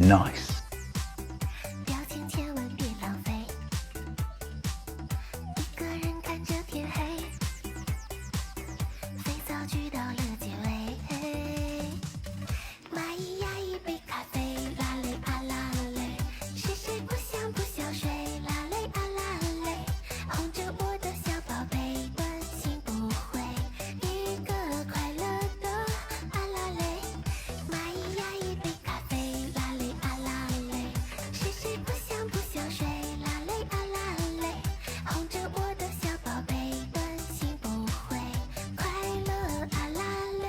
Nice. 表情千万别浪费，一个人看着天黑，肥皂剧到了结尾，蚂蚁呀一杯咖啡，啦嘞啊啦嘞，是谁不想睡，啦嘞啊啦嘞，哄着我的小宝贝，短信不回，一个快乐的啊啦嘞，蚂蚁呀一杯咖啡，啦嘞啊啦嘞，是谁不想睡，啦嘞啊啦嘞，哄着我的小宝贝，短信不回，快乐啊啦嘞，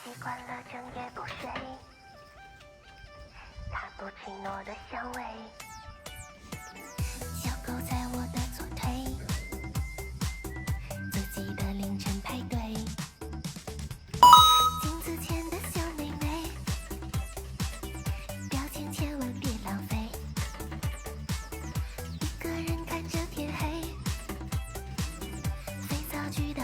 习惯了整夜不睡，卡布奇诺的香味，小狗在我的左腿，自己的凌晨派对，镜子前的小妹妹，表情千万别浪费，一个人看着天黑，肥皂剧到